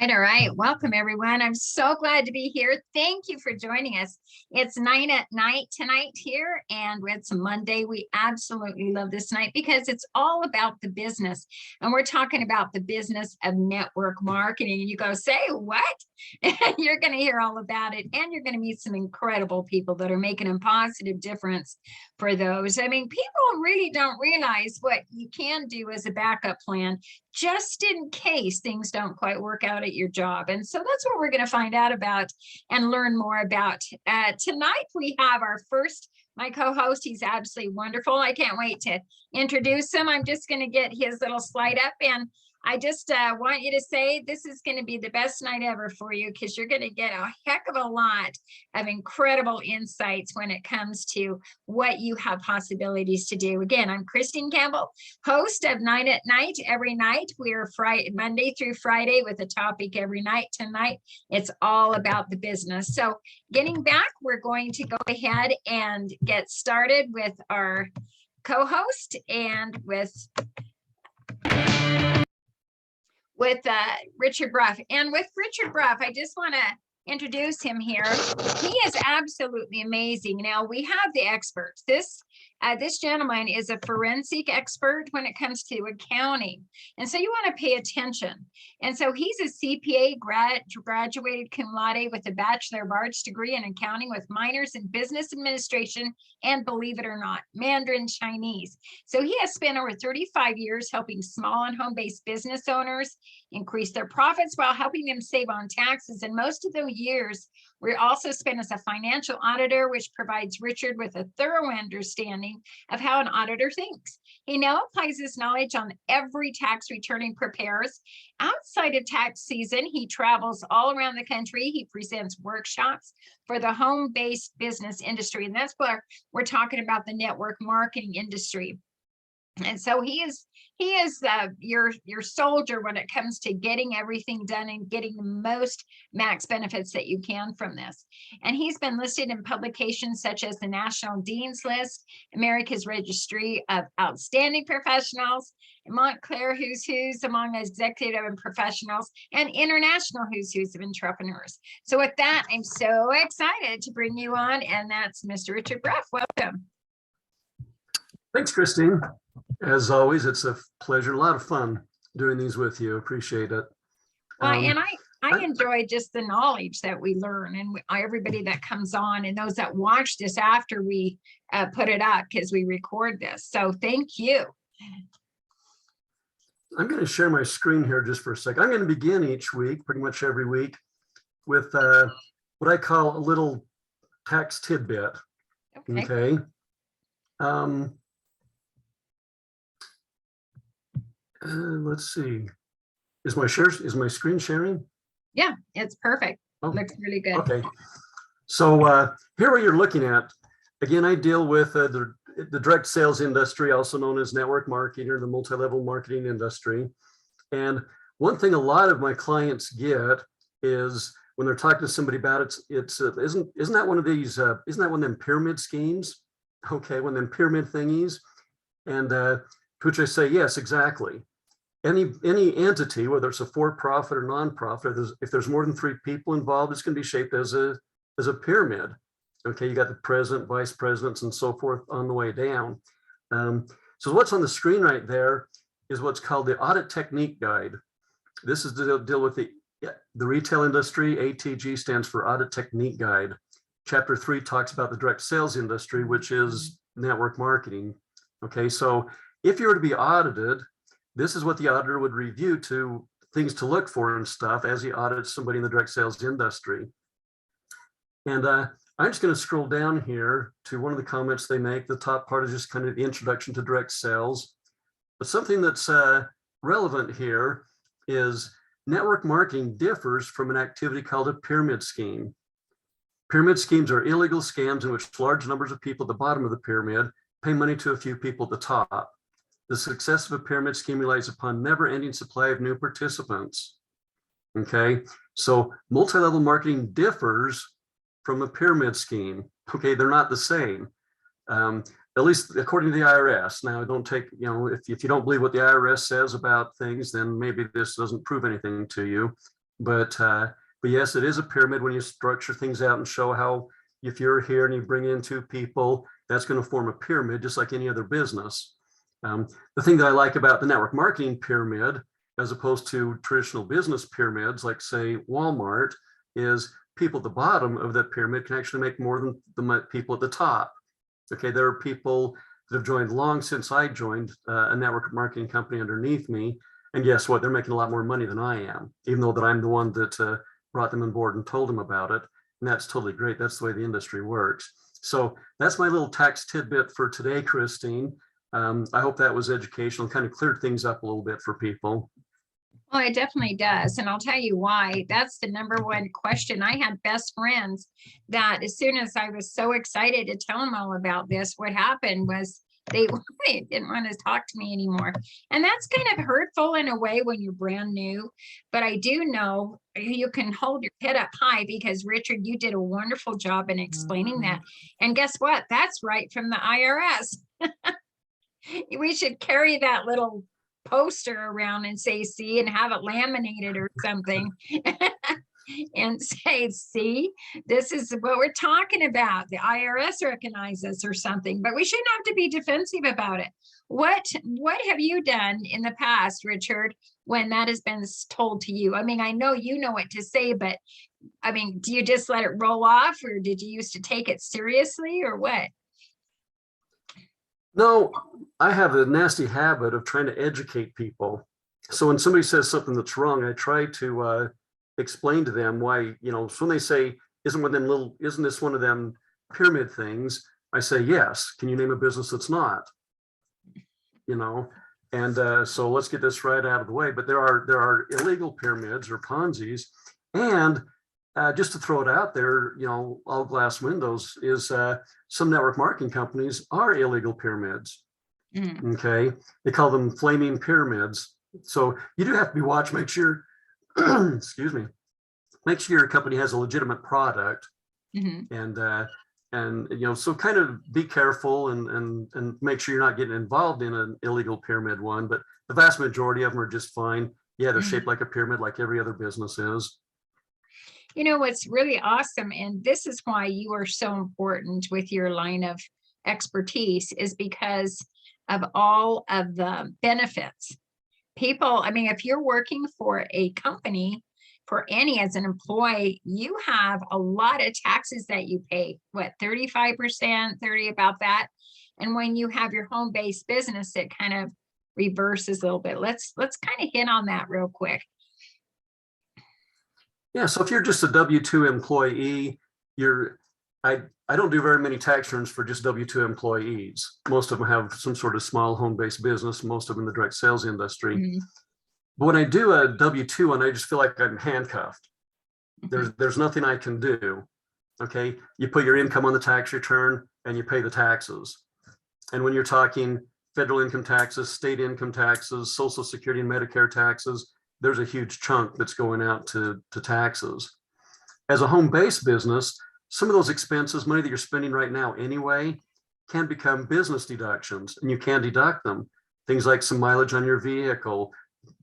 All right. Welcome, everyone. I'm so glad to be here. Thank you for joining us. It's 9 at night tonight here, and it's Monday. We absolutely love this night because it's all about the business. And we're talking about the business of network marketing. And you go, say what? You're going to hear all about it. And you're going to meet some incredible people that are making a positive difference for those. I mean, people really don't realize what you can do as a backup plan just in case things don't quite work out at your job. And so that's what we're going to find out about and learn more about. Tonight, we have my co-host. He's absolutely wonderful. I can't wait to introduce him. I'm just going to get his little slide up, and I just want you to say this is going to be the best night ever for you, because you're going to get a heck of a lot of incredible insights when it comes to what you have possibilities to do. Again, I'm Christine Campbell, host of 9 at Night. Every night, we're Monday through Friday with a topic every night. Tonight, it's all about the business. So getting back, we're going to go ahead and get started with our co-host and with Richard Brough. And with Richard Brough, I just want to introduce him here. He is absolutely amazing. Now, we have the experts. This gentleman is a forensic expert when it comes to accounting. And so you want to pay attention. And so he's a CPA graduated cum laude with a Bachelor of Arts degree in accounting with minors in business administration and, believe it or not, Mandarin Chinese. So he has spent over 35 years helping small and home-based business owners increase their profits while helping them save on taxes. And most of the years we also spent as a financial auditor, which provides Richard with a thorough understanding of how an auditor thinks. He now applies his knowledge on every tax return he prepares. Outside of tax season, he travels all around the country. He presents workshops for the home-based business industry. And that's where we're talking about the network marketing industry. And so he is your soldier when it comes to getting everything done and getting the most max benefits that you can from this. And he's been listed in publications such as the National Dean's List, America's Registry of Outstanding Professionals, Montclair Who's Who's among executive and professionals, and International Who's Who's of entrepreneurs. So with that, I'm so excited to bring you on, and that's Mr. Richard Brough. Welcome. Thanks, Christine. As always, it's a pleasure, a lot of fun doing these with you. Appreciate it. And I enjoy just the knowledge that we learn, and everybody that comes on and those that watch this after we put it up, because we record this. So thank you. I'm going to share my screen here just for a second. I'm going to begin each week, pretty much every week, with what I call a little tax tidbit. Okay. Let's see. Is my screen sharing? Yeah, it's perfect. Oh, looks really good. Okay. So here what you're looking at, again, I deal with the direct sales industry, also known as network marketing or the multi-level marketing industry. And one thing a lot of my clients get is when they're talking to somebody about it, isn't that one of these, isn't that one of them pyramid schemes? Okay, one of them pyramid thingies. And to which I say, yes, exactly. Any entity, whether it's a for-profit or non-profit, if there's more than 3 people involved, it's going to be shaped as a pyramid. Okay, you got the president, vice presidents, and so forth on the way down. So what's on the screen right there is what's called the Audit Technique Guide. This is to deal with the retail industry. ATG stands for Audit Technique Guide. Chapter 3 talks about the direct sales industry, which is network marketing. Okay, so if you were to be audited, this is what the auditor would review to things to look for and stuff as he audits somebody in the direct sales industry. And I'm just going to scroll down here to one of the comments they make. The top part is just kind of the introduction to direct sales. But something that's relevant here is network marketing differs from an activity called a pyramid scheme. Pyramid schemes are illegal scams in which large numbers of people at the bottom of the pyramid pay money to a few people at the top. The success of a pyramid scheme relies upon never-ending supply of new participants. Okay, so multi-level marketing differs from a pyramid scheme. Okay, they're not the same, at least according to the IRS. Now, don't take, if you don't believe what the IRS says about things, then maybe this doesn't prove anything to you. But yes, it is a pyramid when you structure things out and show how if you're here and you bring in two people, that's going to form a pyramid just like any other business. The thing that I like about the network marketing pyramid, as opposed to traditional business pyramids, like say Walmart, is people at the bottom of that pyramid can actually make more than the people at the top. Okay, there are people that have joined long since I joined a network marketing company underneath me. And guess what? They're making a lot more money than I am, even though that I'm the one that brought them on board and told them about it. And that's totally great. That's the way the industry works. So that's my little tax tidbit for today, Christine. I hope that was educational, kind of cleared things up a little bit for people. Well, it definitely does. And I'll tell you why. That's the number one question. I had best friends that as soon as I was so excited to tell them all about this, what happened was they didn't want to talk to me anymore. And that's kind of hurtful in a way when you're brand new. But I do know you can hold your head up high because Richard, you did a wonderful job in explaining that. And guess what? That's right from the IRS. We should carry that little poster around and say, see, and have it laminated or something. And say, see, this is what we're talking about. The IRS recognizes us or something, but we shouldn't have to be defensive about it. What have you done in the past, Richard, when that has been told to you? I mean, I know you know what to say, but I mean, do you just let it roll off, or did you used to take it seriously, or what? No, I have a nasty habit of trying to educate people. So when somebody says something that's wrong, I try to explain to them why, so when they say, isn't this one of them pyramid things? I say, yes. Can you name a business that's not? And so let's get this right out of the way. But there are illegal pyramids or Ponzi's. And just to throw it out there, all glass windows is some network marketing companies are illegal pyramids. Okay. They call them flaming pyramids. So you do have to be watched, make sure, excuse me, make sure your company has a legitimate product. And so kind of be careful and make sure you're not getting involved in an illegal pyramid one, but the vast majority of them are just fine. Yeah, they're shaped like a pyramid, like every other business is. You know, what's really awesome, and this is why you are so important with your line of expertise, is because of all of the benefits. People, I mean, if you're working for a company, for any as an employee, you have a lot of taxes that you pay, what, 35%, 30, about that. And when you have your home-based business, it kind of reverses a little bit. Let's kind of hit on that real quick. Yeah, so if you're just a W-2 employee, I don't do very many tax returns for just W-2 employees. Most of them have some sort of small home-based business, most of them in the direct sales industry. But when I do a W-2 one, I just feel like I'm handcuffed. There's nothing I can do. Okay, you put your income on the tax return and you pay the taxes. And when you're talking federal income taxes, state income taxes, Social Security and Medicare taxes, there's a huge chunk that's going out to taxes. As a home-based business, some of those expenses, money that you're spending right now anyway, can become business deductions, and you can deduct them. Things like some mileage on your vehicle,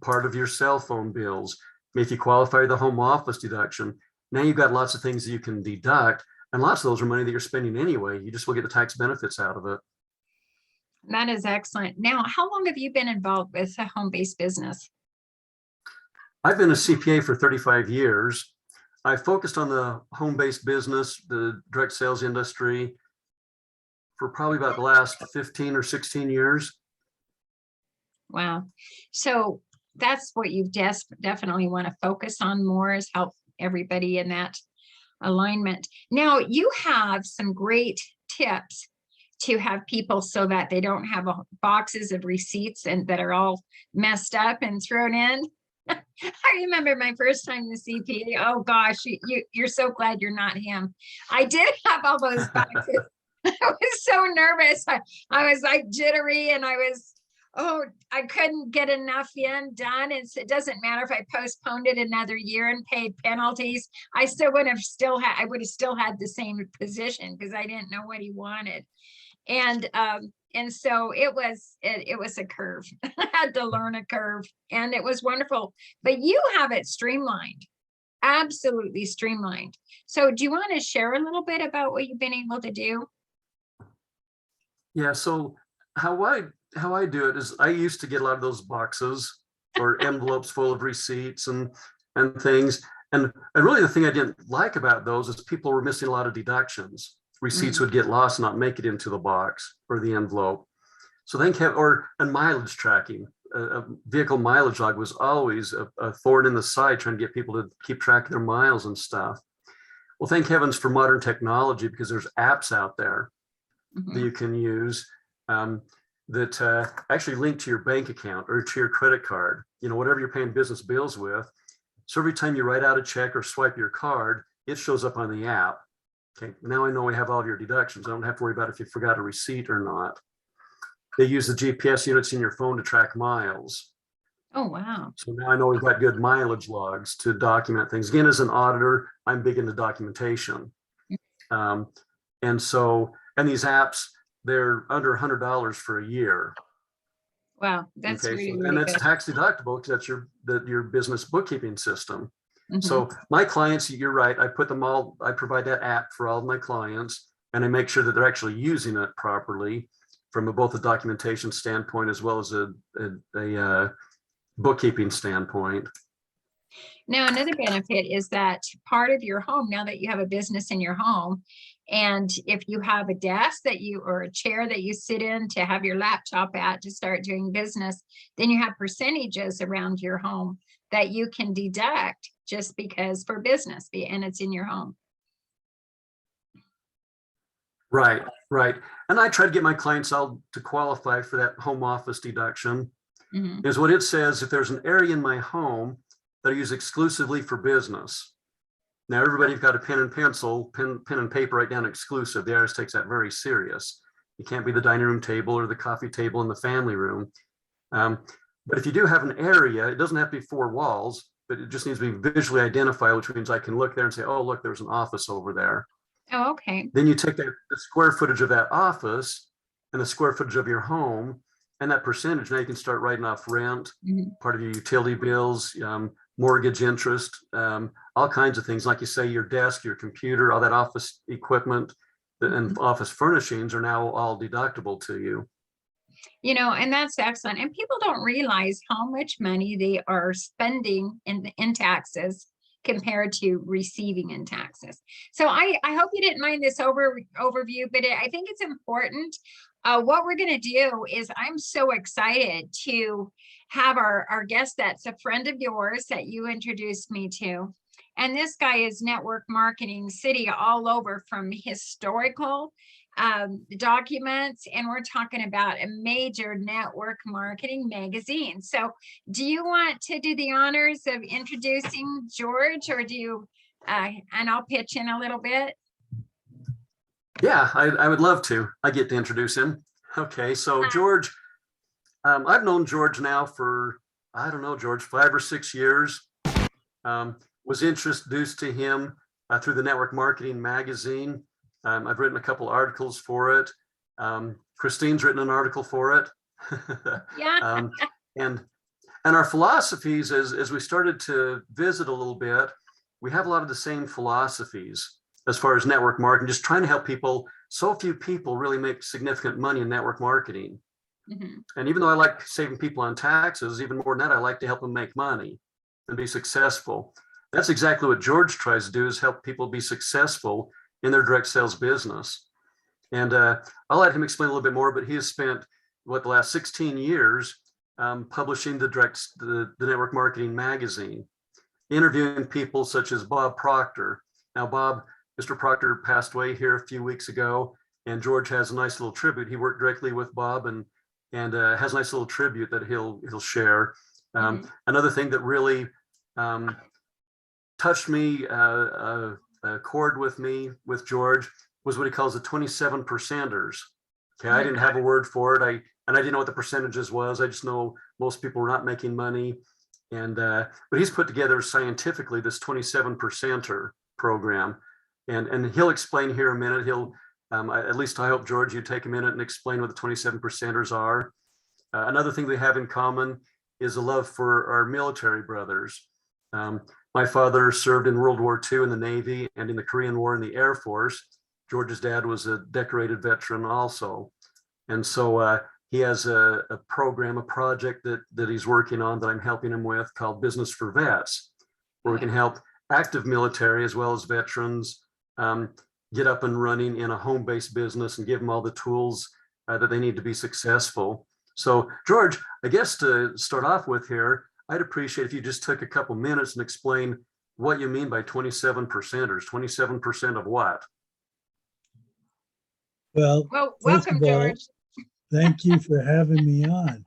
part of your cell phone bills. If you qualify the home office deduction, now you've got lots of things that you can deduct, and lots of those are money that you're spending anyway. You just will get the tax benefits out of it. That is excellent. Now, how long have you been involved with a home-based business? I've been a CPA for 35 years. I focused on the home-based business, the direct sales industry, for probably about the last 15 or 16 years. Wow. So that's what you definitely want to focus on more, is help everybody in that alignment. Now, you have some great tips to have people so that they don't have boxes of receipts and that are all messed up and thrown in. I remember my first time in the CPA. Oh gosh, you're so glad you're not him. I did have all those boxes. I was so nervous. I was like jittery, and I couldn't get enough done. It doesn't matter if I postponed it another year and paid penalties. I would have still had the same position because I didn't know what he wanted. And so it was a curve. I had to learn a curve, and it was wonderful. But you have it streamlined. absolutely streamlined. So do you want to share a little bit about what you've been able to do? Yeah, so how I do it is I used to get a lot of those boxes or envelopes full of receipts and things. And really the thing I didn't like about those is people were missing a lot of deductions. Receipts would get lost and not make it into the box or the envelope. So then and mileage tracking. A vehicle mileage log was always a thorn in the side, trying to get people to keep track of their miles and stuff. Well, thank heavens for modern technology, because there's apps out there that you can use that actually link to your bank account or to your credit card, whatever you're paying business bills with. So every time you write out a check or swipe your card, it shows up on the app. Okay, now I know we have all of your deductions. I don't have to worry about if you forgot a receipt or not. They use the GPS units in your phone to track miles. Oh, wow. So now I know we've got good mileage logs to document things. Again, as an auditor, I'm big into documentation. And these apps, they're under $100 for a year. Wow, that's Okay, really, and really that's good. tax deductible because that's your business bookkeeping system. Mhm. So my clients, you're right, I provide that app for all of my clients, and I make sure that they're actually using it properly from both a documentation standpoint as well as a bookkeeping standpoint. Now, another benefit is that part of your home, now that you have a business in your home, and if you have a desk or a chair that you sit in to have your laptop at to start doing business, then you have percentages around your home that you can deduct just because for business, and it's in your home. Right. And I try to get my clients all to qualify for that home office deduction. Is what it says: if there's an area in my home that I use exclusively for business. Now, everybody's got a pen and pencil, pen and paper, write down exclusive. The IRS takes that very serious. It can't be the dining room table or the coffee table in the family room. But if you do have an area, it doesn't have to be 4 walls, but it just needs to be visually identified, which means I can look there and say, oh, look, there's an office over there. Oh, okay. Then you take the square footage of that office and the square footage of your home and that percentage. Now you can start writing off rent, part of your utility bills, mortgage interest, all kinds of things. Like you say, your desk, your computer, all that office equipment and office furnishings are now all deductible to you. And that's excellent. And people don't realize how much money they are spending in taxes compared to receiving in taxes. So I hope you didn't mind this overview, but I think it's important. What we're going to do is I'm so excited to have our guest that's a friend of yours that you introduced me to. And this guy is network marketing city all over, from historical documents, and we're talking about a major network marketing magazine. So do you want to do the honors of introducing George, or do you and I'll pitch in a little bit? Yeah, I would love to. I get to introduce him. Okay, so George, I've known George now for, I don't know, George, 5 or 6 years. Was introduced to him through the Network Marketing magazine. I've written a couple articles for it. Christine's written an article for it. Yeah. And our philosophies, as we started to visit a little bit, we have a lot of the same philosophies as far as network marketing, just trying to help people. So few people really make significant money in network marketing. And even though I like saving people on taxes, even more than that, I like to help them make money and be successful. That's exactly what George tries to do, is help people be successful in their direct sales business. And I'll let him explain a little bit more, but he has spent the last 16 years publishing the Network Marketing magazine, interviewing people such as Bob Proctor. Now, Mr. Proctor passed away here a few weeks ago, and George has a nice little tribute. He worked directly with Bob and has a nice little tribute that he'll share. Another thing that really touched me, a chord with me, with George, was what he calls the 27 percenters. Okay, I didn't have a word for it. I didn't know what the percentages was. I just know most people were not making money. But he's put together scientifically this 27 percenter program. And he'll explain here in a minute. He'll, at least I hope, George, you take a minute and explain what the 27 percenters are. Another thing they have in common is a love for our military brothers. My father served in World War II in the Navy and in the Korean War in the Air Force. George's dad was a decorated veteran also. And so he has a program, a project that he's working on that I'm helping him with called Business for Vets, where we can help active military as well as veterans get up and running in a home-based business and give them all the tools that they need to be successful. So George, I guess to start off with here, I'd appreciate if you just took a couple minutes and explain what you mean by 27%ers. 27% of what? Well, Well, first welcome, of all, George. thank you for having me on.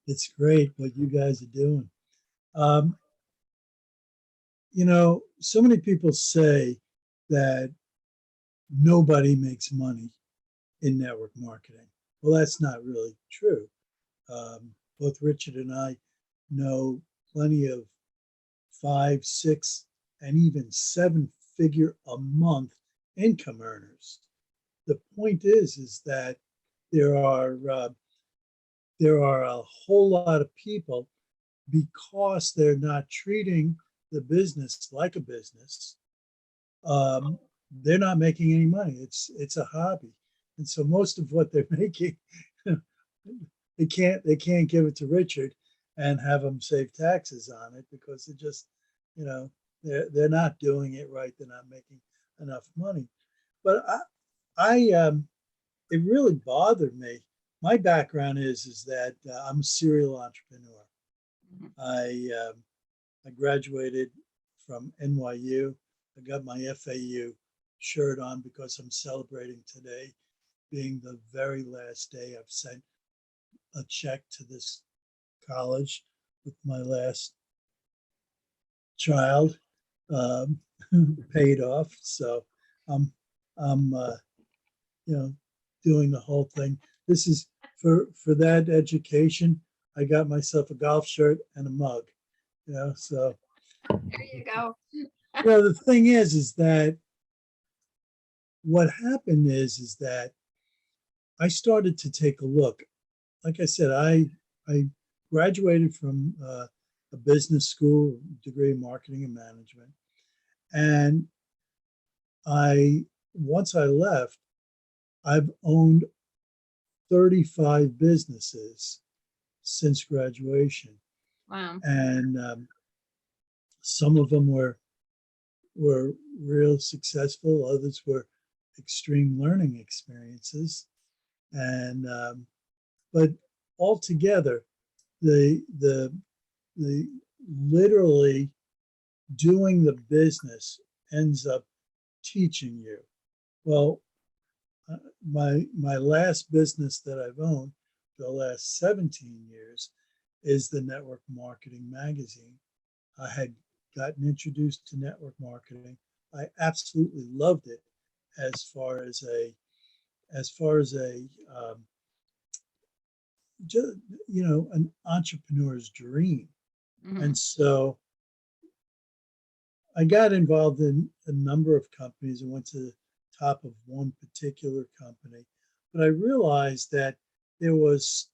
It's great what you guys are doing. You know, so many people say that nobody makes money in network marketing. Well, that's not really true. Both Richard and I know plenty of 5, 6, and even 7-figure a month income earners. The point is that there are a whole lot of people, because they're not treating the business like a business. They're not making any money. It's a hobby, and so most of what they're making, they can't give it to Richard and have him save taxes on it, because they're just, you know, they're not doing it right. They're not making enough money. But it really bothered me. My background is that I'm a serial entrepreneur. I graduated from NYU. I got my FAU shirt on because I'm celebrating today being the very last day I've sent a check to this college with my last child paid off. So I'm you know, doing the whole thing. This is for that education. I got myself a golf shirt and a mug. You know, so There you go. well, the thing is that what happened is that I started to take a look. Like I said, I graduated from a business school, degree in marketing and management, and once I left, I've owned 35 businesses since graduation, Wow. and some of them were real successful. Others were extreme learning experiences, and but altogether, the literally doing the business ends up teaching you. Well, my last business that I've owned for the last 17 years is the Network Marketing Magazine. I had gotten introduced to network marketing. I absolutely loved it as far as a you know, an entrepreneur's dream. Mhm. And so I got involved in a number of companies and went to the top of one particular company. But I realized that there was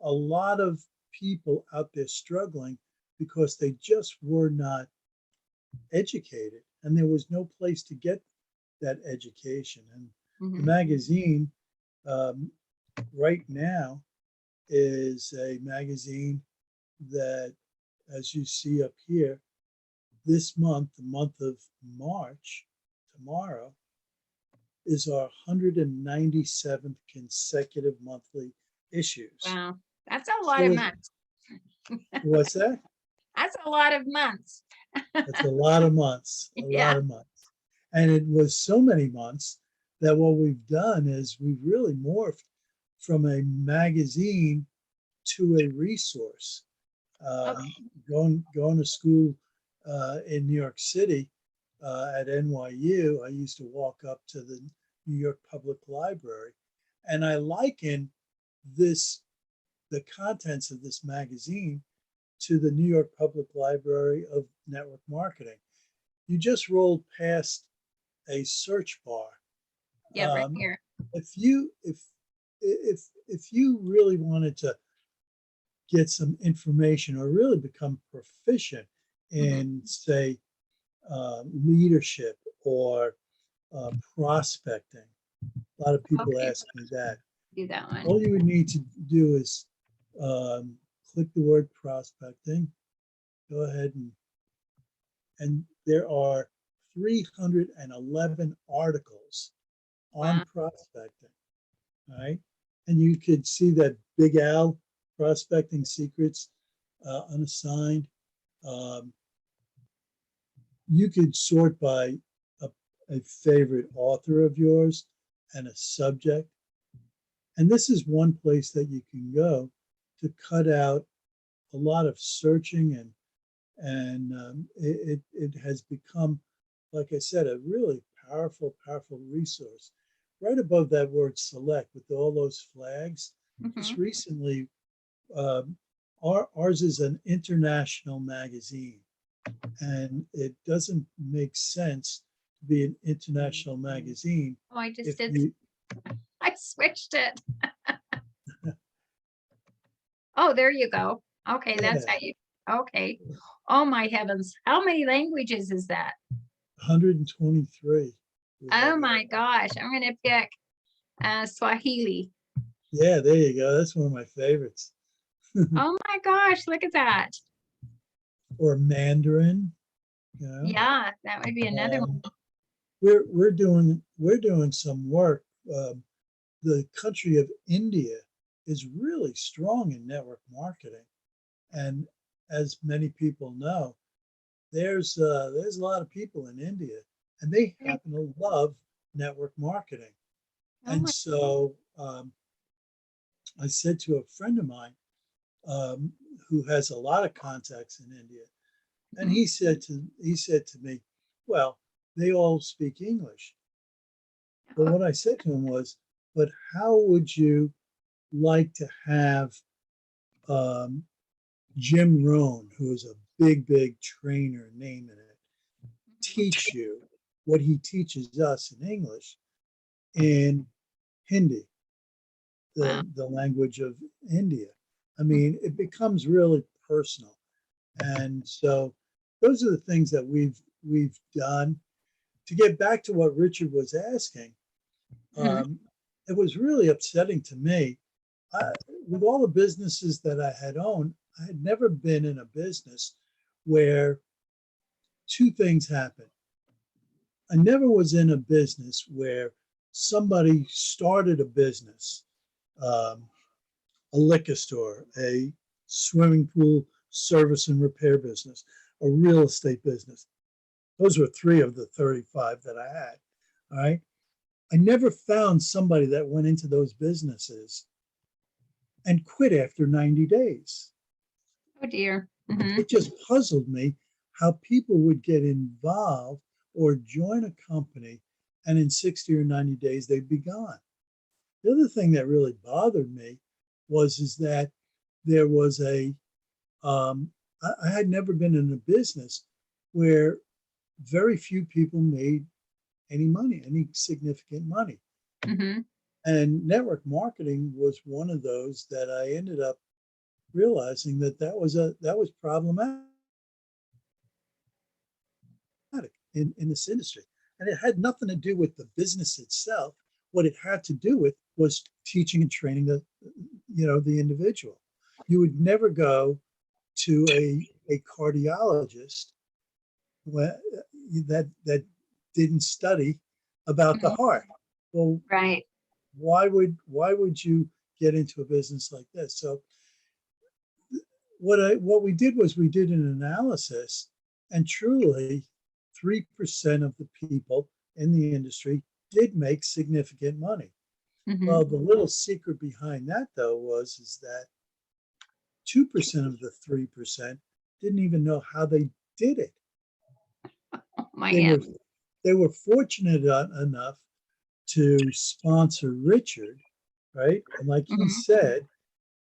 a lot of people out there struggling because they just were not educated, and there was no place to get that education. And the Mhm. magazine right now is a magazine that, as you see up here, this month, the month of March, tomorrow, is our 197th consecutive monthly issues. Wow. That's a lot So of it's, months. what's that? That's a lot of months. That's a lot of months, a lot Yeah. of months. And it was so many months that what we've done is we've really morphed from a magazine to a resource. Okay. Going to school in New York City at NYU, I used to walk up to the New York Public Library, and I liken the contents of this magazine to the New York Public Library of network marketing. You just rolled past a search bar. Yeah, right here. If you really wanted to get some information or really become proficient in, say, leadership or prospecting. A lot of people Okay. ask me that. Do that one. All you would need to do is click the word prospecting. Go ahead and there are 311 articles on Wow. prospecting, right? And you could see that Big Al prospecting secrets unassigned. Um, you could sort by a favorite author of yours and a subject. And this is one place that you can go to cut out a lot of searching, and it has become, like I said, a really powerful resource. Right above that word select with all those flags, just Mhm. recently, um, ours is an international magazine, and it doesn't make sense to be an international magazine Oh, I just if did. you, I switched it. Oh, there you go. Okay, that's yeah, how you, okay. Oh, my heavens. How many languages is that? 123. We Oh, have my gosh. I'm going to pick Swahili. Yeah, there you go. That's one of my favorites. Oh, my gosh. Look at that. Or Mandarin, you know. Yeah, that would be another one. Um, we're doing some work. The country of India is really strong in network marketing, and as many people know, there's a lot of people in India, and they happen to love network marketing. Oh, And my. so I said to a friend of mine um, who has a lot of contacts in India, and Mhm. he said to me, "Well, they all speak English." But what I said to him was, "But how would you like to have um, Jim Rohn, who is a big trainer name in it, teach you what he teaches us in English in Hindi, Wow. the language of India?" I mean, it becomes really personal. And so those are the things that we've done. To get back to what Richard was asking, Mhm. um, it was really upsetting to me. I, with all the businesses that I had owned, I had never been in a business where two things happened. I never was in a business where somebody started a business, um, a liquor store, a swimming pool service and repair business, a real estate business. Those were three of the 35 that I had. All right. I never found somebody that went into those businesses and quit after 90 days. Oh, dear. Mhm. It just puzzled me how people would get involved or join a company and in 60 or 90 days they'd be gone. The other thing that really bothered me was is that there was I had never been in a business where very few people made any money, any significant money. Mhm. And network marketing was one of those that I ended up realizing that was problematic in this industry. And it had nothing to do with the business itself. What it had to do with was teaching and training the individual. You would never go to a cardiologist that didn't study about the Mhm. heart. Well, Right. why would you get into a business like this? So what we did was we did an analysis, and truly 3% of the people in the industry did make significant money. Mhm. Well, the little secret behind that though was is that 2% of the 3% didn't even know how they did it. Oh, my They were heavens. they were fortunate enough to sponsor Richard, right? And like he Mhm. said,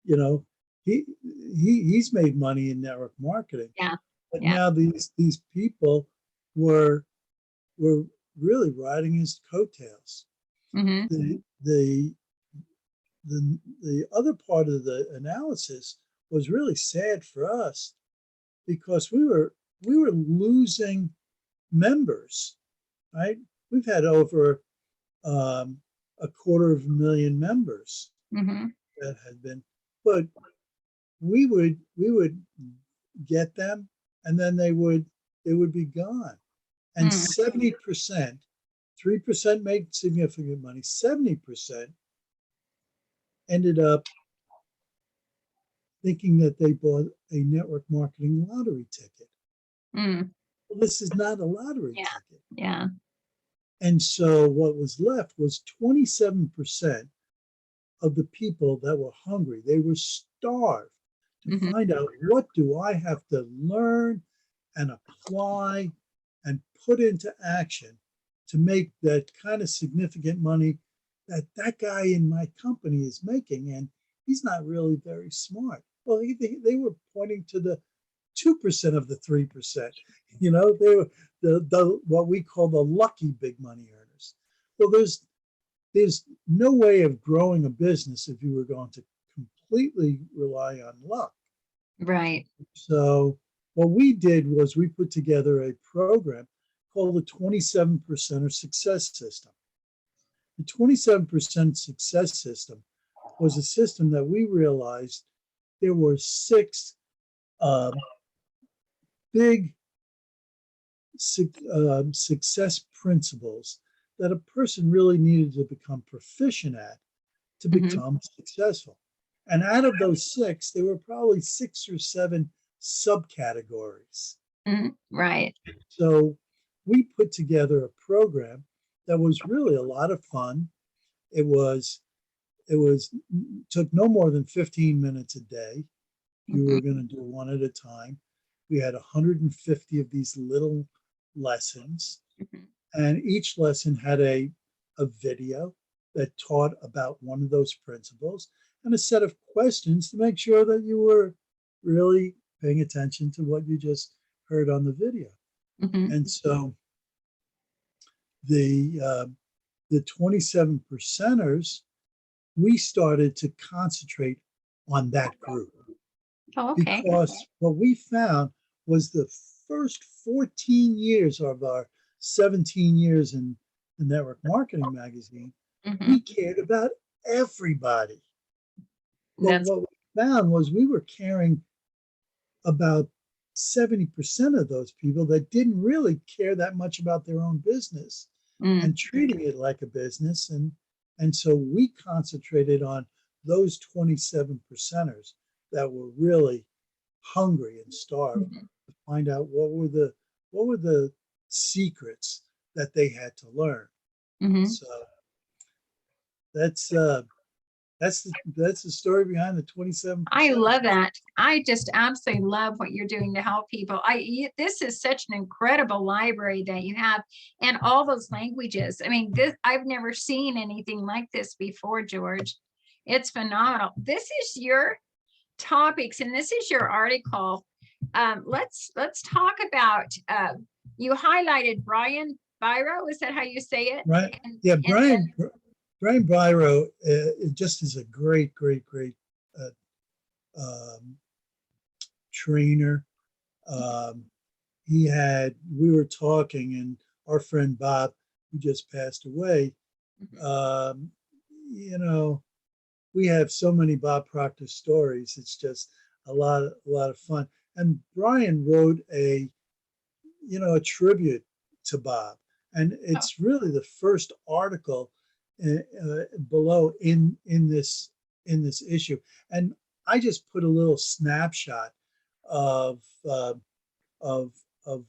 you know, he he's made money in network marketing, Yeah. but Yeah. now these people were were really riding his coattails. Mhm. The other part of the analysis was really sad for us because we were losing members, right? We've had over 250,000 members Mhm. that had been, but we would get them, and then they would be gone. And Mm. 70%, 3% made significant money. 70% ended up thinking that they bought a network marketing lottery ticket. Mm. Well, this is not a lottery Yeah. ticket. Yeah. And so what was left was 27% of the people that were hungry. They were starved to Mhm. find out, what do I have to learn and apply and put into action to make that kind of significant money that that guy in my company is making, and he's not really very smart. Well, they were pointing to the 2% of the 3%. They were the what we call the lucky big money earners. Well, there's no way of growing a business if you were going to completely rely on luck. Right. So what we did was we put together a program called the 27% success system. The 27% success system was a system that we realized there were six big success principles that a person really needed to become proficient at to Mhm. become successful. And out of those six, there were probably 6 or 7 subcategories. Right. So we put together a program that was really a lot of fun. It was took no more than 15 minutes a day. You Mhm. were going to do one at a time. We had 150 of these little lessons, Mhm. and each lesson had a video that taught about one of those principles, and a set of questions to make sure that you were really paying attention to what you just heard on the video. Mhm. And so the 27 percenters, we started to concentrate on that group, Oh, okay. because what we found was the first 14 years of our 17 years in the network marketing magazine, Mhm. we cared about everybody. Well, That's what we found was we were caring about 70% of those people that didn't really care that much about their own business mm. and treating it like a business. And so we concentrated on those 27 percenters that were really hungry and starved Mhm. to find out what were the secrets that they had to learn. Mhm. So that's that's the story behind the 27 I percenters. love that. I just absolutely love what you're doing to help people. This is such an incredible library that you have, and all those languages. I mean, this I've never seen anything like this before, George. It's phenomenal. This is your topics, and this is your article. Let's talk about. You highlighted Brian Biro. Is that how you say it? Right? And, Yeah, and Brian Biro just is a great, great, great uh, um, trainer. Um, we were talking, and our friend Bob, who just passed away, Mhm. um, you know, we have so many Bob Proctor stories. It's just a lot of fun. And Brian wrote a tribute to Bob, and Oh, it's really the first article below in this issue. And I just put a little snapshot of uh, of of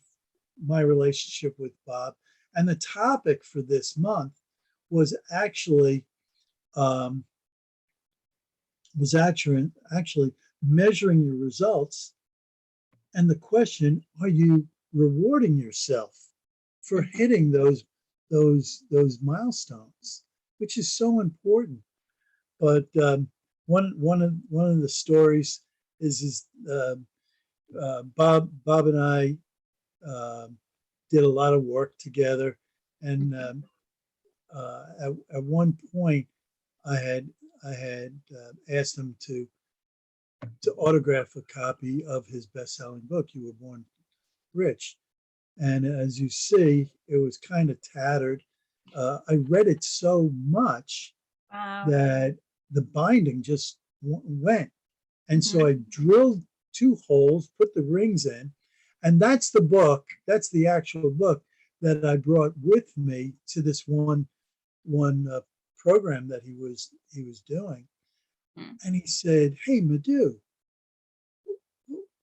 my relationship with Bob, and the topic for this month was actually um, was actually measuring your results, and the question: are you rewarding yourself for mhm. hitting those milestones, which is so important? But one of the stories is Bob and I um, did a lot of work together, and at one point I had asked him to autograph a copy of his best-selling book, You Were Born rich. And as you see, it was kind of tattered. I read it so much Wow. that the binding just went. And Mhm. so I drilled 2 holes, put the rings in, and that's the book. That's the actual book that I brought with me to this one program that he was doing. Mm. And he said, "Hey, Madiou,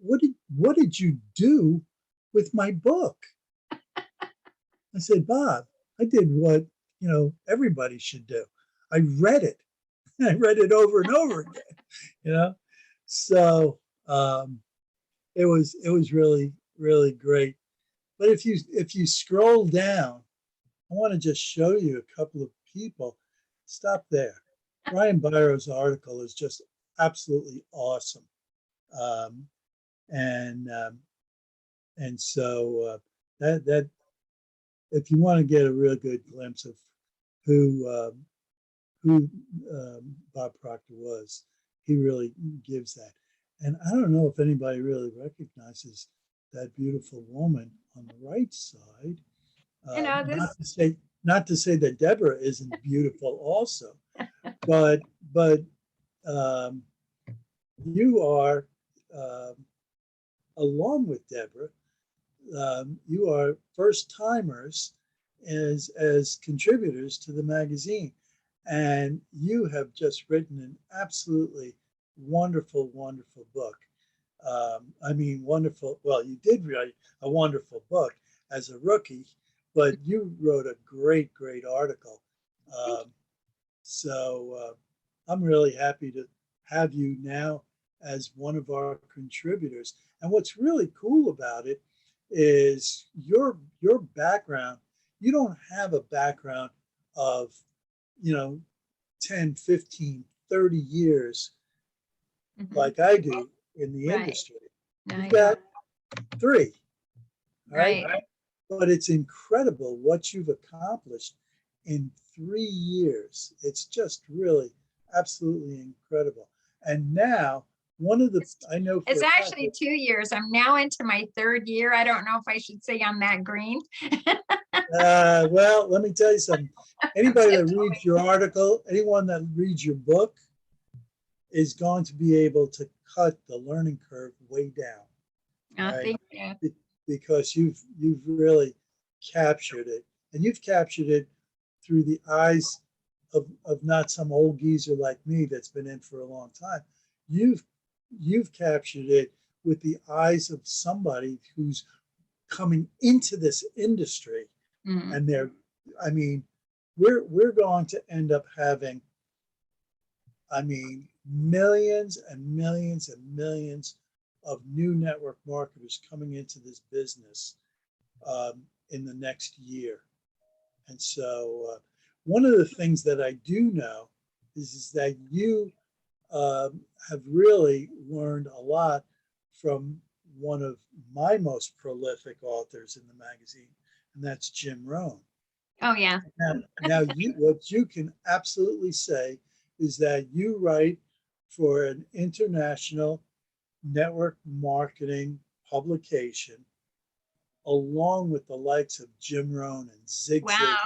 what did you do with my book?" I said, "Bob, I did what everybody should do. I read it. I read it over and over again. You know, so it was really great. But if you scroll down, I want to just show you a couple of people. Stop there. Brian Byro's article is just absolutely awesome, um, and um, so that if you want to get a real good glimpse of who who Bob Proctor was, he really gives that. And I don't know if anybody really recognizes that beautiful woman on the right side. You know, this, Not to say that Deborah isn't beautiful also, but um, you are, um, along with Deborah, you are first timers as contributors to the magazine, and you have just written an absolutely wonderful book. I mean, wonderful. Well, you did write a wonderful book as a rookie, but you wrote a great article. Um, I'm really happy to have you now as one of our contributors. And what's really cool about it is your background. You don't have a background of, you know, 10, 15, 30 years Mhm. like I do in the Right. industry. No, You've you got don't. 3, right? Right. But it's incredible what you've accomplished in 3 years. It's just really absolutely incredible. And now, one of the, It's, I know for it's a fact actually that, 2 years. I'm now into my 3rd year. I don't know if I should say I'm that green. well, let me tell you something. Anybody that reads your article, anyone that reads your book is going to be able to cut the learning curve way down. Right? Thank you. Because you've really captured it, and you've captured it through the eyes of not some old geezer like me that's been in for a long time. You've captured it with the eyes of somebody who's coming into this industry, Mm. and I mean, we're going to end up having, I mean, millions and millions and millions of new network marketers coming into this business in the next year. And so, one of the things that I do know is that you have really learned a lot from one of my most prolific authors in the magazine, and that's Jim Rohn. Oh, yeah. Now what you can absolutely say is that you write for an international network marketing publication, along with the likes of Jim Rohn and Zig Wow.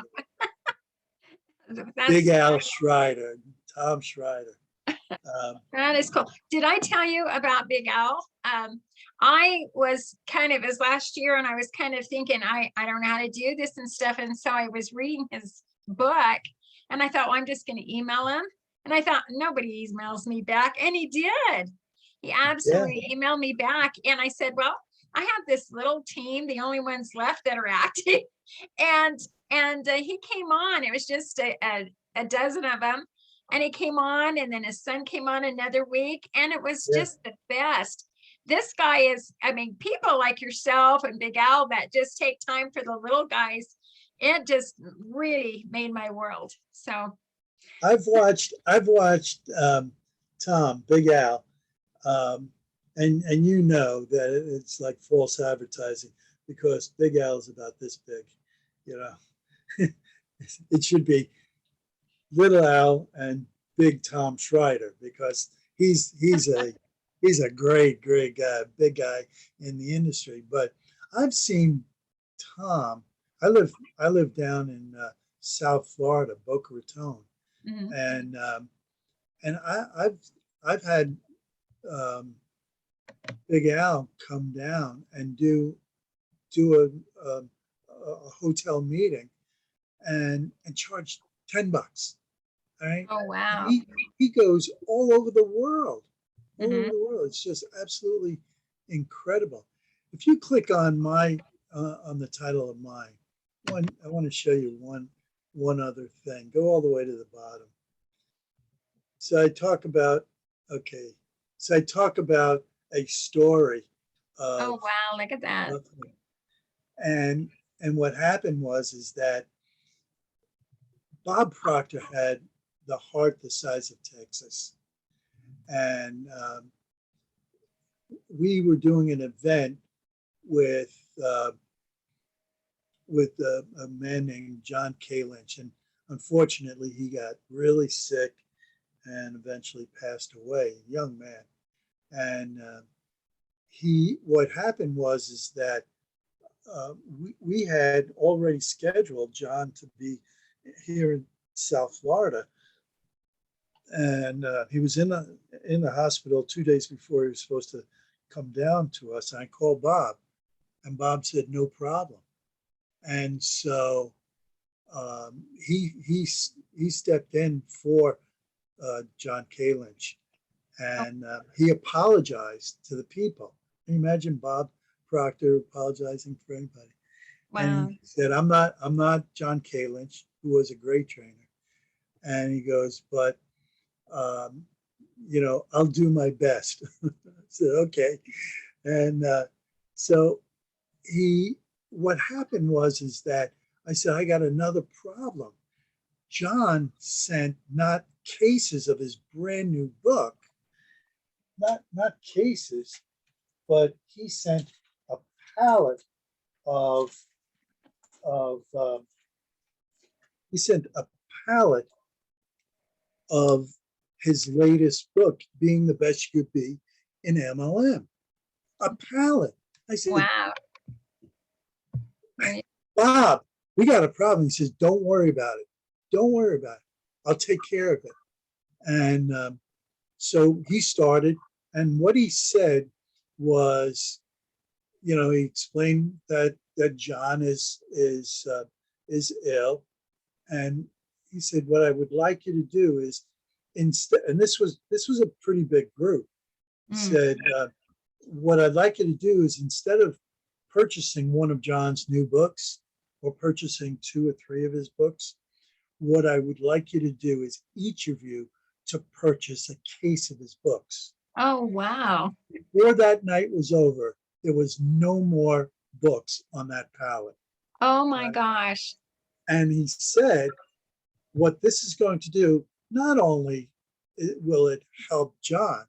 Ziglar, That's, Big Al Schreider, Tom Schreider. that is cool. Did I tell you about Big Al? I was kind of, as last year, and I was kind of thinking, I don't know how to do this and stuff. And so I was reading his book, and I thought, well, I'm just going to email him. And I thought, nobody emails me back. And he did. He absolutely emailed me back. And I said, well, I have this little team, the only ones left that are active. And he came on. It was just a dozen of them. And he came on, and then his son came on another week, and it was Yeah. just the best. This guy is, I mean, people like yourself and Big Al that just take time for the little guys, it just really made my world. So I've watched Tom, Big Al, and you know that it's like false advertising, because Big Al is about this big, you know. It should be Little Al and Big Tom Schreider, because he's a great guy, big guy in the industry. But I've seen Tom. I live down in South Florida, Boca Raton, Mhm. and I've had Big Al come down and do a hotel meeting and charge $10. All right. Oh, And wow. he goes all over the world, all over Mhm. the world. It's just absolutely incredible. If you click on the title of mine, I want to show you one other thing. Go all the way to the bottom. So I talk about okay. So I talk about a story Oh, of, wow. Look at that. of and what happened was is that Bob Proctor had the heart the size of Texas, and we were doing an event with uh, a man named John K. Lynch, and unfortunately, he got really sick and eventually passed away. A young man, and what happened was is that we had already scheduled John to be here in South Florida, and he was in the hospital 2 days before he was supposed to come down to us. And I called Bob, and Bob said no problem. And so he stepped in for John K. Lynch, Oh, and he apologized to the people. Can you imagine Bob Proctor apologizing for anybody? And wow. he said, I'm not John K. Lynch, who was a great trainer." And he goes, "But um, I'll do my best." I said, "Okay." And so he, what happened was is that I said, "I got another problem." John sent not cases of his brand new book, not cases, but he sent a pallet of of he sent a pallet of his latest book, Being the Best You Could Be in MLM. A pallet. I said, Wow. Right. "Bob, we got a problem." He says, "Don't worry about it. Don't worry about it. I'll take care of it." And so he started, and what he said was, he explained that John is ill, and he said, "What I would like you to do is instead," and this was a pretty big group. He Mm. said, "What I'd like you to do is instead of purchasing one of John's new books or purchasing 2 or 3 of his books, what I would like you to do is each of you to purchase a case of his books." Oh, wow. Before that night was over, there was no more books on that pallet. Oh, my Right? gosh. And he said, what this is going to do, not only will it help John,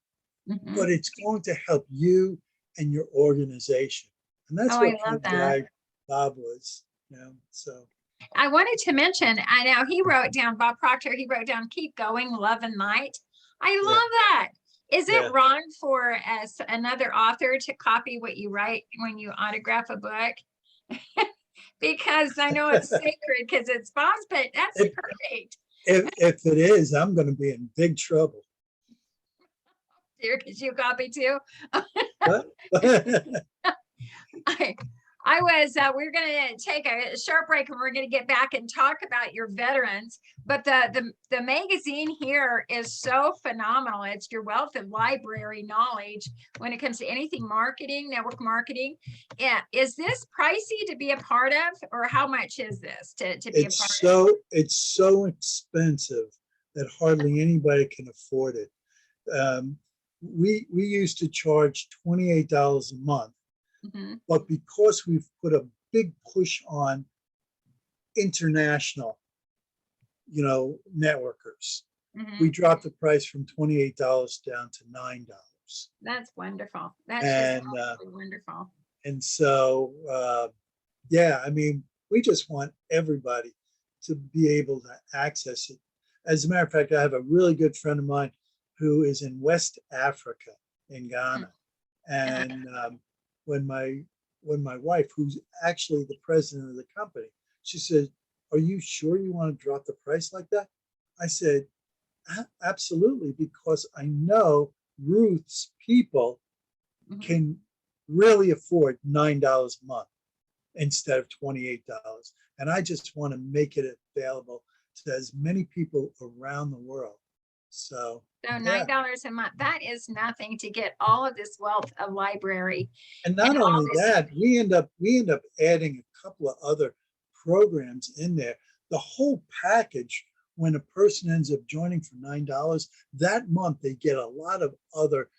Mhm. but it's going to help you and your organization. And that's Oh, I what kind love of that. guy Bob was, so. I wanted to mention, I know he wrote down, Bob Proctor, he wrote down, "Keep going, love and light." I Yeah, love that. Is it yeah. wrong for another author to copy what you write when you autograph a book? Because I know it's sacred because it's Bob's, but that's If, perfect. if it is, I'm going to be in big trouble. Dear, because you copy too. But I, I was, we're going to take a short break and we're going to get back and talk about your veterans. But the magazine here is so phenomenal. It's your wealth of library knowledge when it comes to anything marketing, network marketing. Yeah. Is this pricey to be a part of, or how much is this to be a part of? it's so expensive that hardly anybody can afford it. We used to charge $28 a month, Mhm. but because we've put a big push on international, networkers, we Mhm. dropped the price from $28 down to $9. That's wonderful. That's just And absolutely wonderful. so yeah, I mean, we just want everybody to be able to access it. As a matter of fact, I have a really good friend of mine who is in West Africa, in Ghana. And when my when my wife, who's actually the president of the company, she said, "Are you sure you want to drop the price like that?" I said, Absolutely, because I know Ruth's people Mhm. can really afford $9 a month instead of $28. And I just want to make it available to as many people around the world. So, So yeah. $9 a month, that is nothing to get all of this wealth of library And and not all only this. that, we end up adding a couple of other programs in there. The whole package, when a person ends up joining for $9, that month they get a lot of other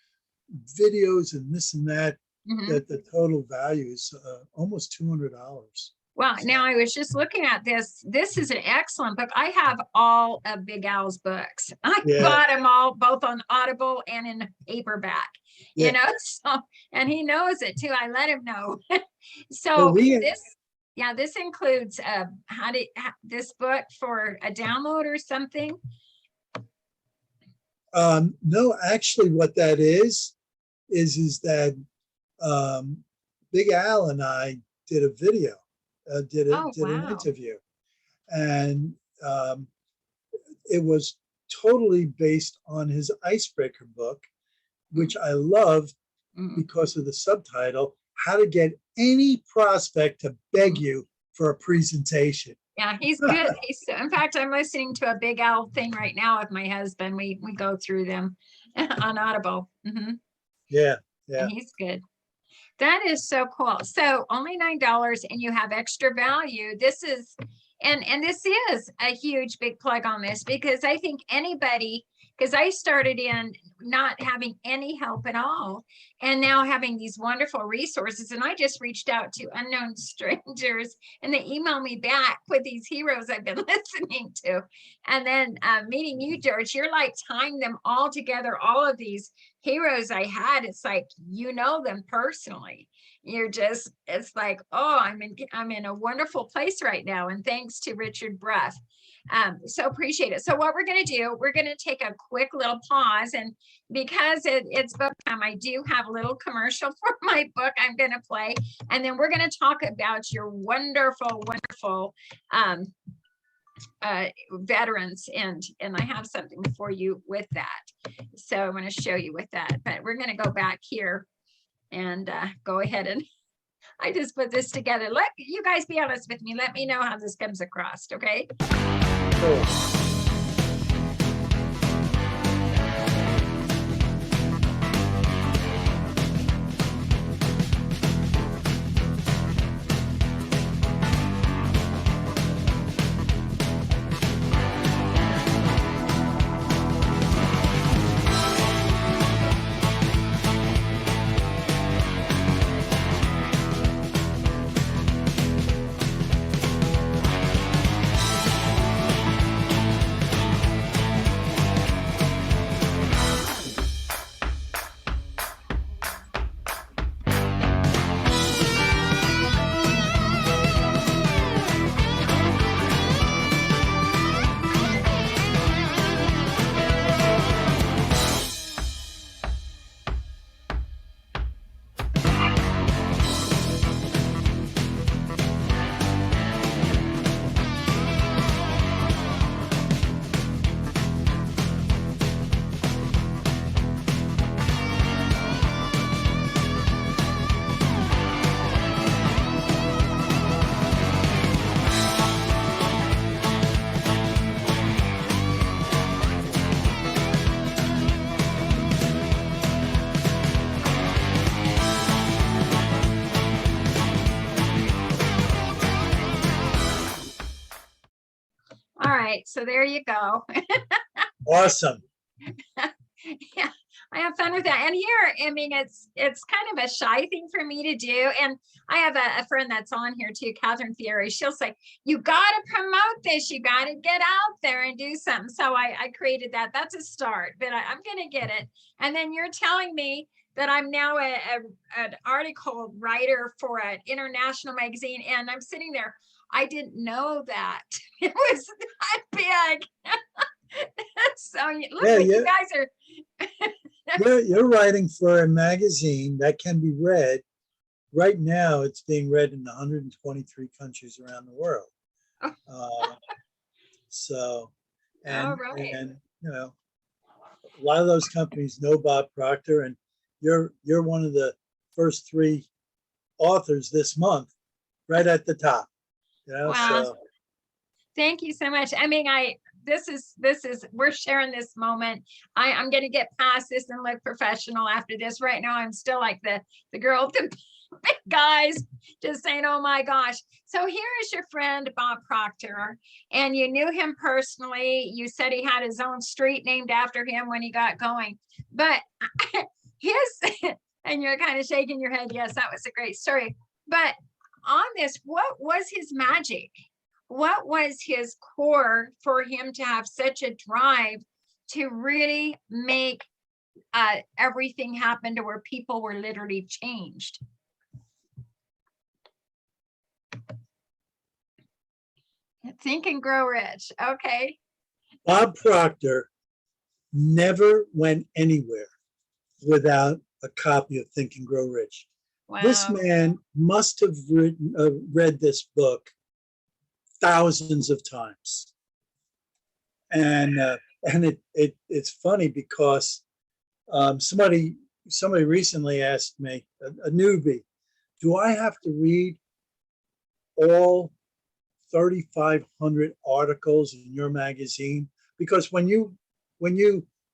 videos and this and that, Mhm. that the total value is almost $200. Well, So, now I was just looking at this. This is an excellent book. I have all of Big Al's books. I yeah, bought them all, both on Audible and in paperback, yeah. you know, so, and he knows it too. I let him know. Well, So we this includes this book for a download or something. no, actually, what that is that Big Al and I did a video, did Oh, an wow. interview, and it was totally based on his icebreaker book, which I love Mm. because of the subtitle, How to Get Any Prospect to Beg You for a Presentation. Yeah, he's good. In fact, I'm listening to a Big Al thing right now with my husband. We go through them on Audible. Mhm. Yeah, yeah. And he's good. That is so cool. So only $9 and you have extra value. This is, and this is a huge big plug on this, because I think anybody, because I started in not having any help at all, and now having these wonderful resources. And I just reached out to unknown strangers and they email me back with these heroes I've been listening to. And then meeting you, George, you're like tying them all together, all of these heroes I had. It's like, you know them personally. You're just, it's like, oh, I'm in a wonderful place right now. And thanks to Richard Brough. So appreciate it. So what we're going to do, we're going to take a quick little pause, and because it's book time, I do have a little commercial for my book I'm going to play, and then we're going to talk about your wonderful, wonderful veterans, and I have something for you with that. So I'm going to show you with that, but we're going to go back here and go ahead, and I just put this together. Let you guys be honest with me. Let me know how this comes across. Okay. Cool. All right. So there you go. Awesome. Yeah, I have fun with that. And here, I mean, it's kind of a shy thing for me to do. And I have a friend that's on here too, Catherine Fieri. She'll say, you got to promote this. You got to get out there and do something. So I created that. That's a start, but I'm going to get it. And then you're telling me that I'm now an article writer for an international magazine. And I'm sitting there. I didn't know that it was that big. So look, Yeah, you guys are you're writing for a magazine that can be read right now it's being read in 123 countries around the world. So, All right. and you know, a lot of those companies know Bob Proctor, and you're one of the first 3 authors this month, right at the top. You know, Wow. so Thank you so much. I mean, this is, we're sharing this moment. I'm going to get past this and look professional after this. Right now, I'm still like the girl with the big guys just saying, oh my gosh. So here is your friend, Bob Proctor, and you knew him personally. You said he had his own street named after him when he got going, but his, and you're kind of shaking your head. Yes, that was a great story. But on this, what was his magic? What was his core for him to have such a drive to really make everything happen to where people were literally changed? Think and Grow Rich. Okay. Bob Proctor never went anywhere without a copy of Think and Grow Rich. This Wow. man must have read this book thousands of times, and it's funny because somebody recently asked me, a newbie, do I have to read all 3,500 articles in your magazine? Because when you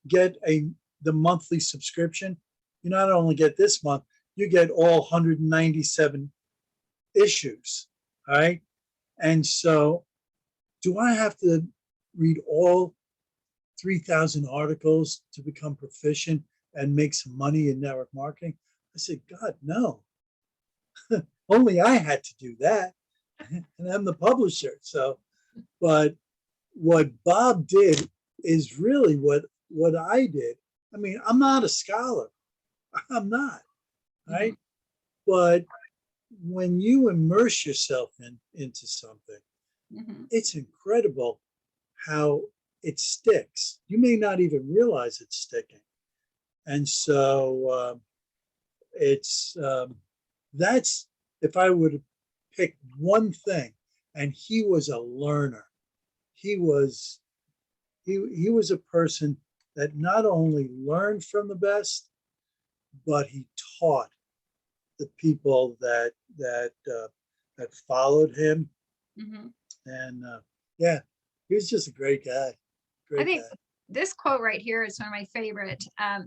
get the monthly subscription, you not only get this month, you get all 197 issues. All right. And so, do I have to read all 3,000 articles to become proficient and make some money in network marketing? I said, God, no. Only I had to do that. And I'm the publisher. So, but what Bob did is really what I did. I mean, I'm not a scholar. I'm not, right? But when you immerse yourself into something, it's incredible how it sticks. You may not even realize it's sticking. And so that's, if I would pick one thing, and he was a learner. He was a person that not only learned from the best, but he taught the people that followed him. And yeah, he was just a great guy. I think this quote right here is one of my favorite.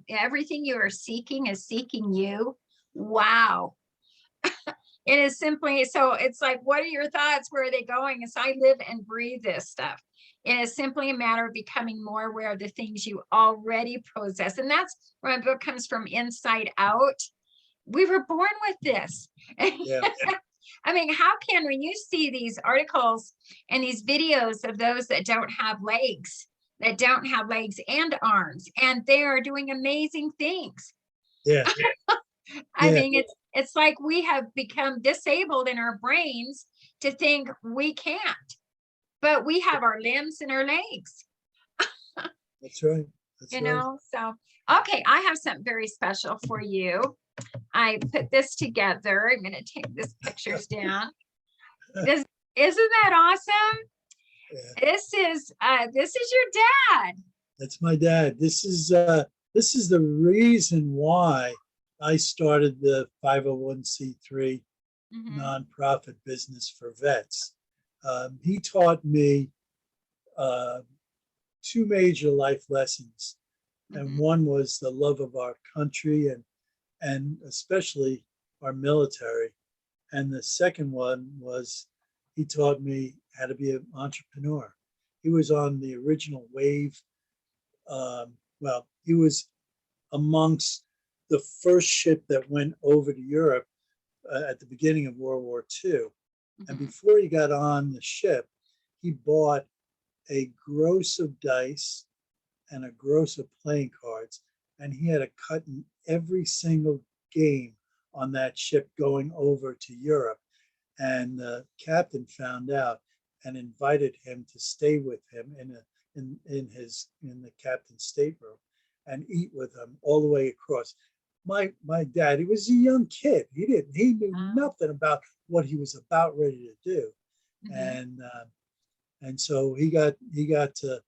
Everything you are seeking is seeking you. Wow. It is simply, so it's like, what are your thoughts? Where are they going? So I live and breathe this stuff. It is simply a matter of becoming more aware of the things you already possess. And that's where my book comes from, inside out. We were born with this. Yeah. I mean, how can, when you see these articles and these videos of those that don't have legs and arms, and they are doing amazing things. Yeah. I mean, it's like we have become disabled in our brains to think we can't, but we have our limbs and our legs. That's right. That's you right. know, so, okay, I have something very special for you. I put this together. I'm going to take this pictures down. Isn't that awesome? Yeah. This is your dad. That's my dad. This is the reason why I started the 501c3 nonprofit business for vets. He taught me 2 major life lessons, and one was the love of our country and especially our military, and the second one was he taught me how to be an entrepreneur. He was on the original wave. Well, he was amongst the first ship that went over to Europe at the beginning of World War II. And before he got on the ship, he bought a gross of dice and a gross of playing cards, and he had a cut in every single game on that ship going over to Europe. And the captain found out and invited him to stay with him in the captain's stateroom and eat with him all the way across. my dad, he was a young kid. He knew Ah. nothing about what he was about ready to do. Mhm. And so he got to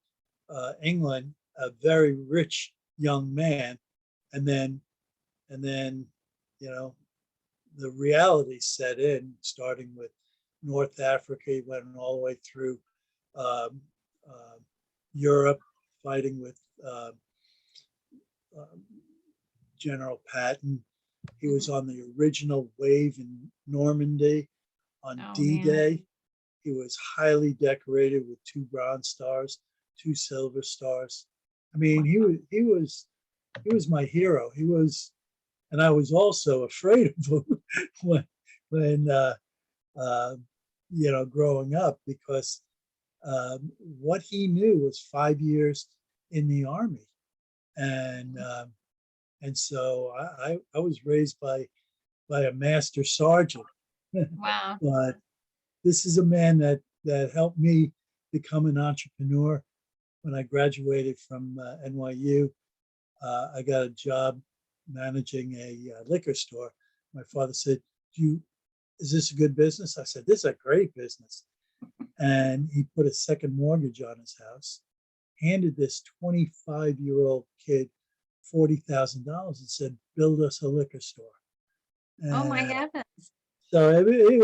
England, a very rich young man, and then you know the reality set in, starting with North Africa. He went all the way through um, uh, Europe, fighting with uh, General Patton. He was on the original wave in Normandy on Oh man. D-Day. He was highly decorated with 2 Bronze Stars, 2 Silver Stars. I mean, he was my hero. He was, and I was also afraid of him when uh, growing up, because what he knew was 5 years in the army, and so I was raised by a master sergeant, Wow. but this is a man that helped me become an entrepreneur. When I graduated from NYU, I got a job managing a liquor store. My father said, is this a good business? I said, this is a great business. And he put a second mortgage on his house, handed this 25-year-old kid $40,000 and said, build us a liquor store. Oh my And heavens. so it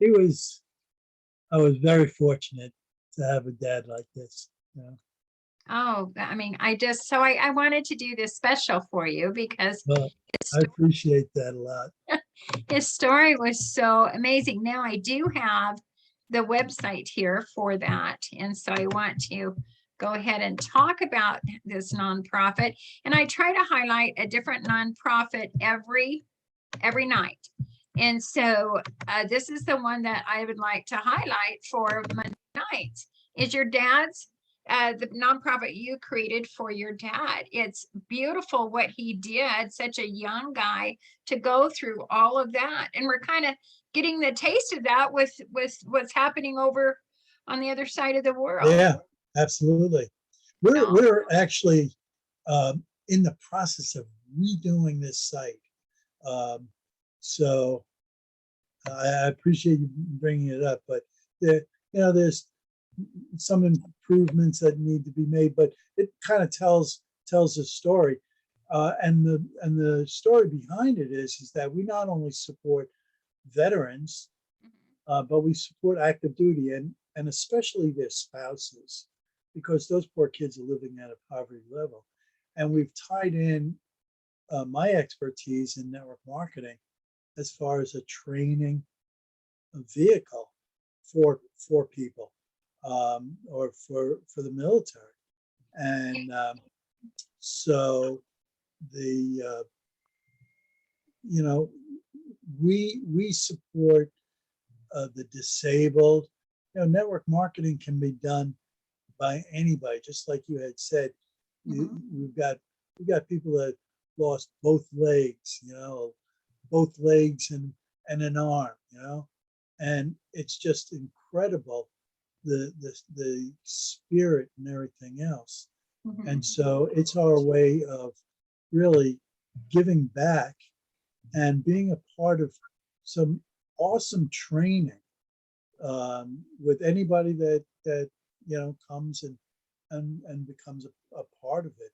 was, I was very fortunate to have a dad like this. Oh, I mean, I wanted to do this special for you because Well, his, I appreciate that a lot. his story was so amazing. Now I do have the website here for that. And so I want to go ahead and talk about this nonprofit. And I try to highlight a different nonprofit every night. And so this is the one that I would like to highlight for Monday night. Is your dad's the nonprofit you created for your dad. It's beautiful what he did, such a young guy, to go through all of that. And we're kind of getting the taste of that with what's happening over on the other side of the world. Yeah, absolutely. We're So, we're actually in the process of redoing this site. Um, so I appreciate you bringing it up, but there's some improvements that need to be made, but it kind of tells a story. And the story behind it is that we not only support veterans, but we support active duty, and especially their spouses, because those poor kids are living at a poverty level. And we've tied in my expertise in network marketing as far as a training vehicle for people, or for the military. And so the we support the disabled. Network marketing can be done by anybody, just like you had said. We've got people that lost both legs, both legs and an arm, and it's just incredible, the spirit and everything else. And so it's our way of really giving back and being a part of some awesome training with anybody that comes and becomes a part of it.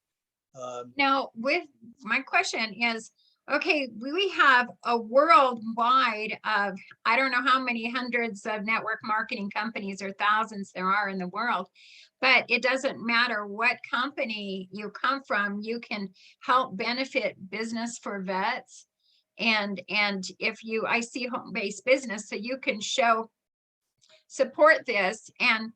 now, with my question is, okay, we have a worldwide of, I don't know how many hundreds of network marketing companies or thousands there are in the world, but it doesn't matter what company you come from, you can help benefit business for vets. And if you, I see home-based business, so you can support this, and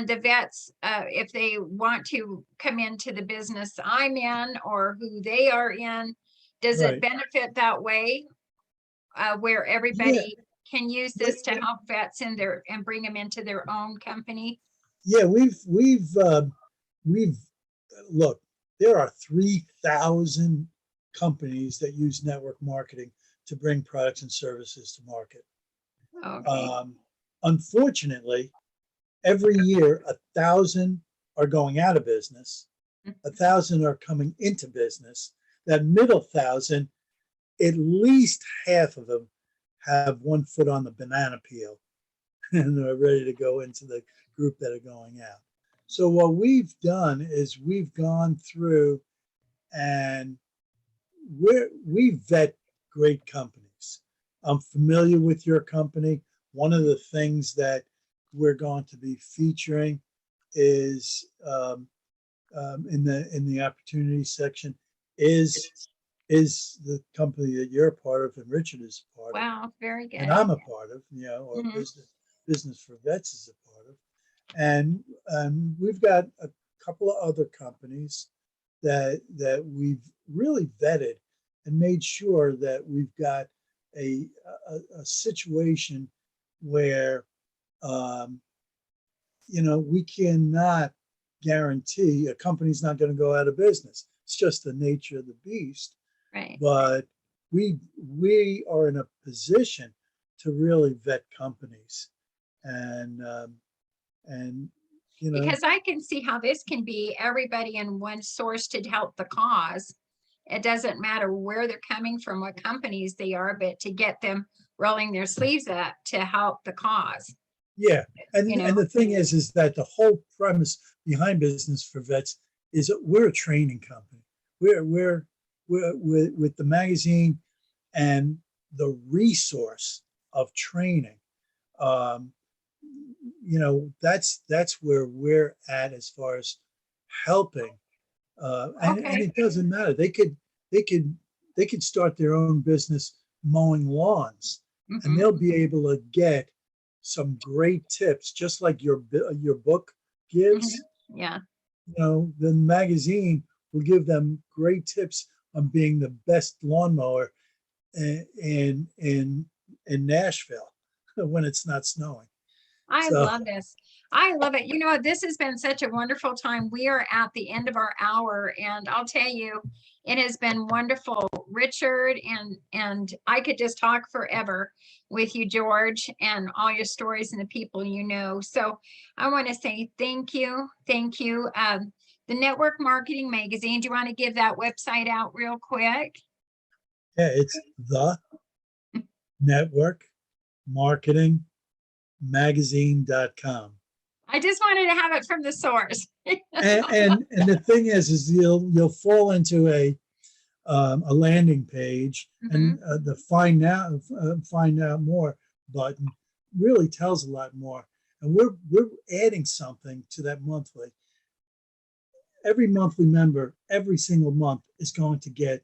the vets, if they want to come into the business I'm in or who they are in, does it Right. benefit that way? Where Yeah. everybody can use this to help vets in their, and bring them into their own company? Yeah, we've look, there are 3,000 companies that use network marketing to bring products and services to market. Okay. Unfortunately, every year 1,000 are going out of business, 1,000 are coming into business. that middle 1,000, at least half of them have one foot on the banana peel and they're ready to go into the group that are going out. So what we've done is we've gone through and we vet great companies. I'm familiar with your company. One of the things that we're going to be featuring is in the opportunity section is the company that you're a part of and Richard is a part of. Wow, very good. And I'm a part of, or Mhm. business for vets is a part of. And we've got a couple of other companies that we've really vetted and made sure that we've got a situation where we cannot guarantee a company's not going to go out of business. It's just the nature of the beast. Right. But we are in a position to really vet companies, and Because I can see how this can be everybody in one source to help the cause. It doesn't matter where they're coming from, what companies they are, but to get them rolling their sleeves up to help the cause. yeah, and You know? and the thing is that the whole premise behind Business for Vets is that we're a training company. We're with the magazine and the resource of training. That's where we're at as far as helping. And Okay. it doesn't matter. They could start their own business mowing lawns, and Mhm. they'll be able to get some great tips, just like your book gives. Yeah. The magazine will give them great tips on being the best lawnmower in Nashville when it's not snowing. I So love this. I love it. This has been such a wonderful time. We are at the end of our hour, and I'll tell you, it has been wonderful, Richard, and I could just talk forever with you, George, and all your stories and the people you know. So I want to say thank you. Thank you. The Network Marketing Magazine, do you want to give that website out real quick? yeah, it's the Network Marketing Magazine.com. I just wanted to have it from the source. And the thing is you'll fall into a landing page, and the find out more button really tells a lot more. And we're adding something to that monthly. Every monthly member, every single month, is going to get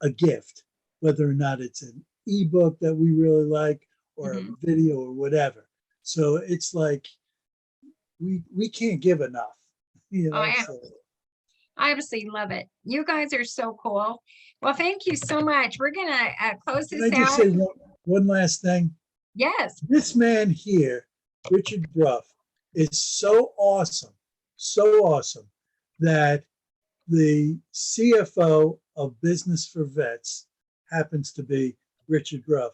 a gift, whether or not it's an ebook that we really like or a video or whatever. So it's like we can't give enough. I absolutely love it. You guys are so cool. Well, thank you so much. We're gonna close Can this I just out. say one last thing? Yes. This man here, Richard Brough, is so awesome that the CFO of Business for Vets happens to be Richard Brough,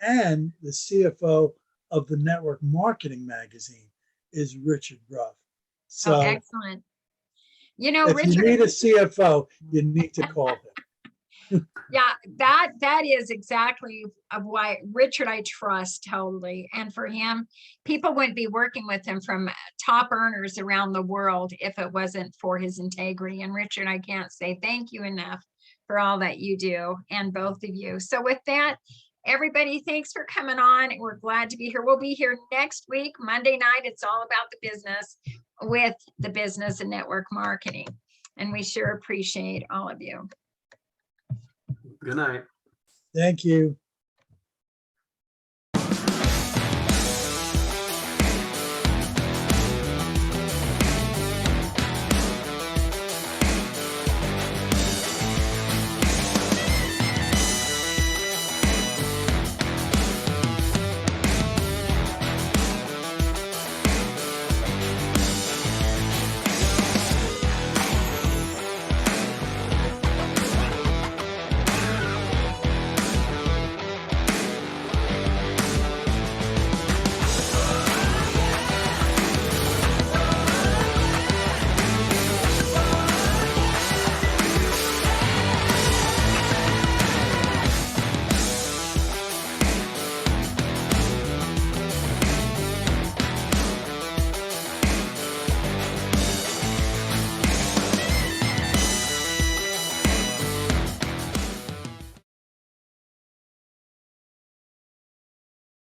and the CFO of the Network Marketing Magazine is Richard Brough. So Oh, excellent. if Richard, you need a CFO, you need to call him. yeah, that is exactly of why Richard I trust totally. And for him, people wouldn't be working with him from top earners around the world if it wasn't for his integrity. And Richard, I can't say thank you enough for all that you do, and both of you. So with that, everybody, thanks for coming on. We're glad to be here. We'll be here next week, Monday night. It's all about the business with the business and network marketing. And we sure appreciate all of you. Good night. Thank you.